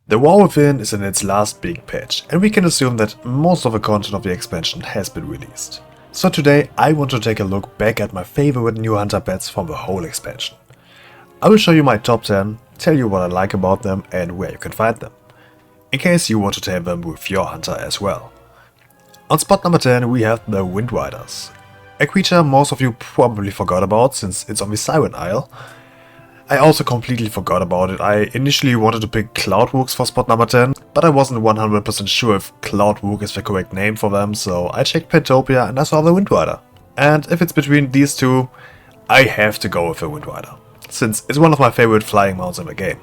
The War Within is in its last big patch, and we can assume that most of the content of the expansion has been released. So today I want to take a look back at my favorite new hunter pets from the whole expansion. I will show you my top 10, tell you what I like about them and where you can find them, in case you want to tame them with your hunter as well. On spot number 10 we have the Wind Riders, a creature most of you probably forgot about since it's on the Siren Isle. I also completely forgot about it. I initially wanted to pick Cloudwooks for spot number 10, but I wasn't 100% sure if Cloudwook is the correct name for them, so I checked Pentopia and I saw the Wind Rider. And if it's between these two, I have to go with the Wind Rider, since it's one of my favorite flying mounts in the game.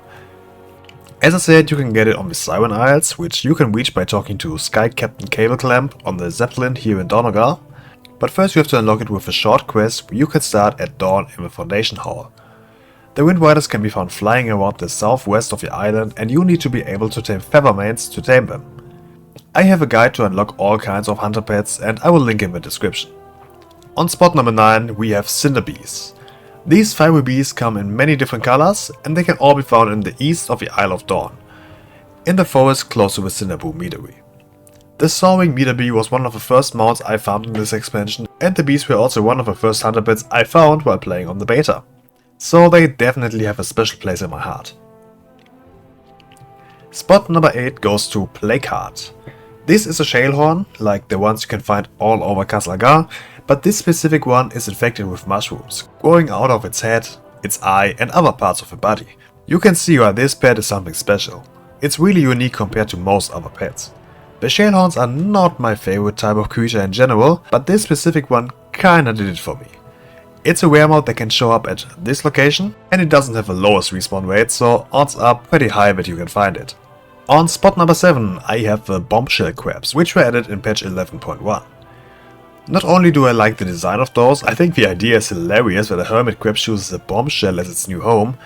As I said, you can get it on the Siren Isles, which you can reach by talking to Sky Captain Cable Clamp on the Zeppelin here in Donegal. But first you have to unlock it with a short quest where you can start at dawn in the Foundation Hall. The Wind Riders can be found flying around the southwest of the island, and you need to be able to tame Feathermanes to tame them. I have a guide to unlock all kinds of hunter pets and I will link in the description. On spot number 9 we have Cinder bees. These fiery bees come in many different colors and they can all be found in the east of the Isle of Dawn, in the forest close to the Cinderboo meadery. The soaring meader bee was one of the first mounts I found in this expansion, and the bees were also one of the first hunter pets I found while playing on the beta. So they definitely have a special place in my heart. Spot number 8 goes to Plaguehart. This is a Shailhorn, like the ones you can find all over Kaishaw, but this specific one is infected with mushrooms, growing out of its head, its eye and other parts of the body. You can see why this pet is something special. It's really unique compared to most other pets. The Shailhorns are not my favorite type of creature in general, but this specific one kinda did it for me. It's a werewolf that can show up at this location, and it doesn't have the lowest respawn rate, so odds are pretty high that you can find it. On spot number 7 I have the Bombshell crabs, which were added in patch 11.1. Not only do I like the design of those, I think the idea is hilarious that a hermit crab chooses a bombshell as its new home,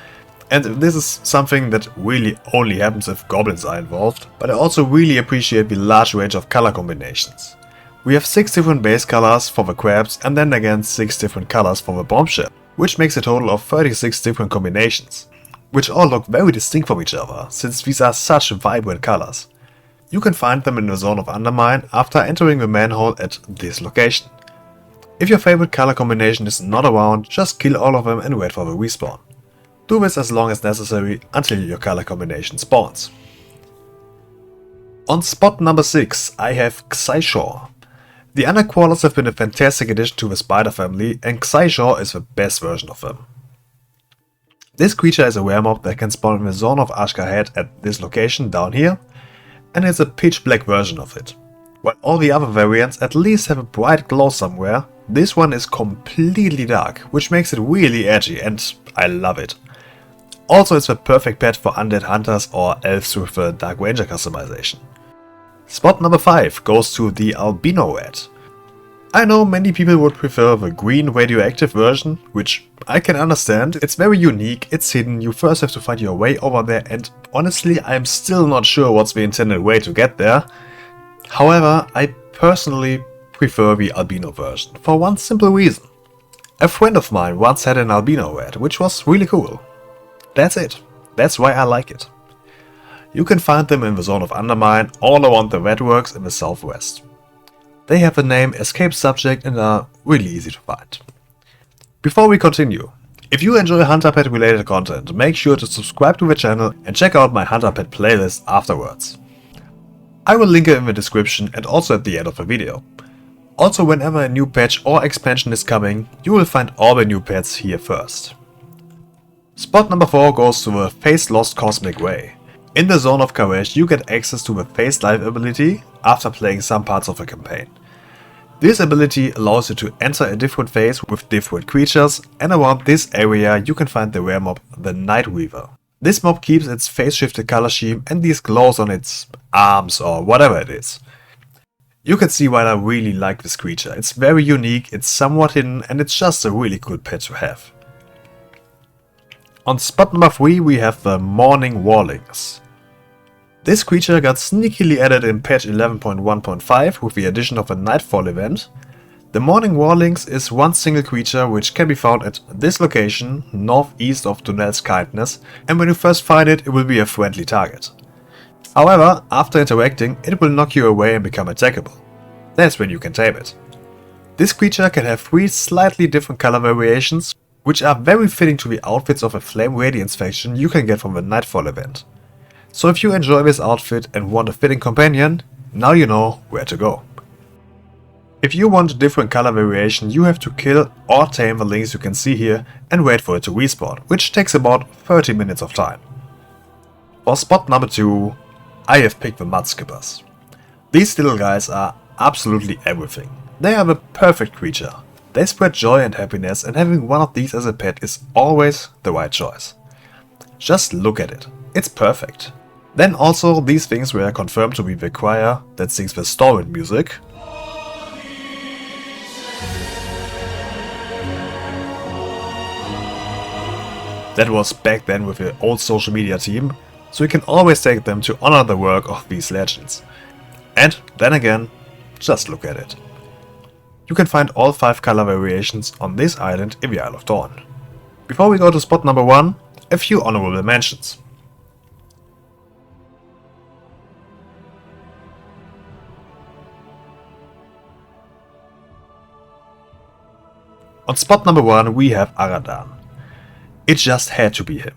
and this is something that really only happens if goblins are involved, but I also really appreciate the large range of color combinations. We have 6 different base colors for the crabs and then again 6 different colors for the bombshell, which makes a total of 36 different combinations, which all look very distinct from each other, since these are such vibrant colors. You can find them in the Zone of Undermine after entering the manhole at this location. If your favorite color combination is not around, just kill all of them and wait for the respawn. Do this as long as necessary until your color combination spawns. On spot number 6 I have Kaishaw. The Undercrawlers have been a fantastic addition to the spider family, and Kaishaw is the best version of them. This creature is a werewolf that can spawn in the Zone of Ashkahead at this location down here, and it's a pitch black version of it. While all the other variants at least have a bright glow somewhere, this one is completely dark, which makes it really edgy and I love it. Also it's the perfect pet for undead hunters or elves with the Dark Ranger customization. Spot number 5 goes to the Albino rat. I know many people would prefer the green radioactive version, which I can understand. It's very unique, it's hidden, you first have to find your way over there, and honestly I'm still not sure what's the intended way to get there. However, I personally prefer the albino version, for one simple reason. A friend of mine once had an albino rat, which was really cool. That's it. That's why I like it. You can find them in the Zone of Undermine all around the Redworks in the southwest. They have the name Escape Subject and are really easy to find. Before we continue, if you enjoy Hunter Pet related content, make sure to subscribe to the channel and check out my Hunter Pet playlist afterwards. I will link it in the description and also at the end of the video. Also, whenever a new patch or expansion is coming, you will find all the new pets here first. Spot number 4 goes to the Phase Lost Cosmic Ray. In the Zone of Karesh you get access to the Phase Life ability after playing some parts of the campaign. This ability allows you to enter a different phase with different creatures, and around this area you can find the rare mob, the Night Weaver. This mob keeps its phase shifted color scheme and these glows on its arms or whatever it is. You can see why I really like this creature. It's very unique, it's somewhat hidden, and it's just a really cool pet to have. On spot number 3 we have the Morning Warlings. This creature got sneakily added in patch 11.1.5 with the addition of a Nightfall event. The Morning Warlings is one single creature which can be found at this location, northeast of Dunel's Kindness, and when you first find it, it will be a friendly target. However, after interacting, it will knock you away and become attackable. That's when you can tame it. This creature can have 3 slightly different color variations, which are very fitting to the outfits of a Flame Radiance faction you can get from the Nightfall event. So if you enjoy this outfit and want a fitting companion, now you know where to go. If you want a different color variation, you have to kill or tame the lings you can see here and wait for it to respawn, which takes about 30 minutes of time. For spot number 2, I have picked the Mudskippers. These little guys are absolutely everything. They are the perfect creature. They spread joy and happiness, and having one of these as a pet is always the right choice. Just look at it, it's perfect. Then also these things were confirmed to be the choir that sings the Stormwind music. That was back then with the old social media team, so you can always take them to honor the work of these legends. And then again, just look at it. You can find all 5 color variations on this island in the Isle of Dawn. Before we go to spot number 1, a few honorable mentions. On spot number 1 we have Aradan. It just had to be him.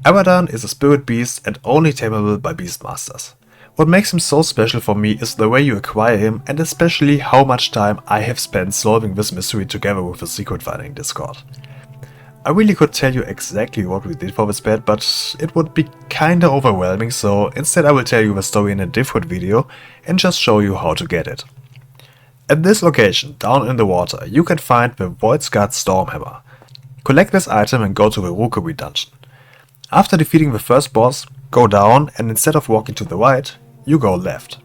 Aradan is a spirit beast and only tameable by beastmasters. What makes him so special for me is the way you acquire him, and especially how much time I have spent solving this mystery together with the secret finding Discord. I really could tell you exactly what we did for this pet, but it would be kinda overwhelming, so instead I will tell you the story in a different video and just show you how to get it. At this location, down in the water, you can find the Voidsguard Stormhammer. Collect this item and go to the Rookery dungeon. After defeating the first boss, go down and instead of walking to the right, you go left.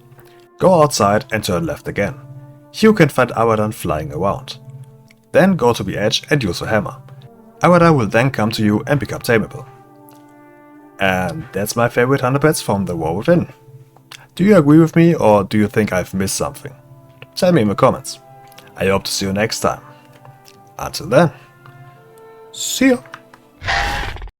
Go outside and turn left again. Here you can find Aradan flying around. Then go to the edge and use the hammer. Aradan will then come to you and become tameable. And that's my favorite 100 pets from the War Within. Do you agree with me, or do you think I've missed something? Tell me in the comments. I hope to see you next time. Until then, see ya!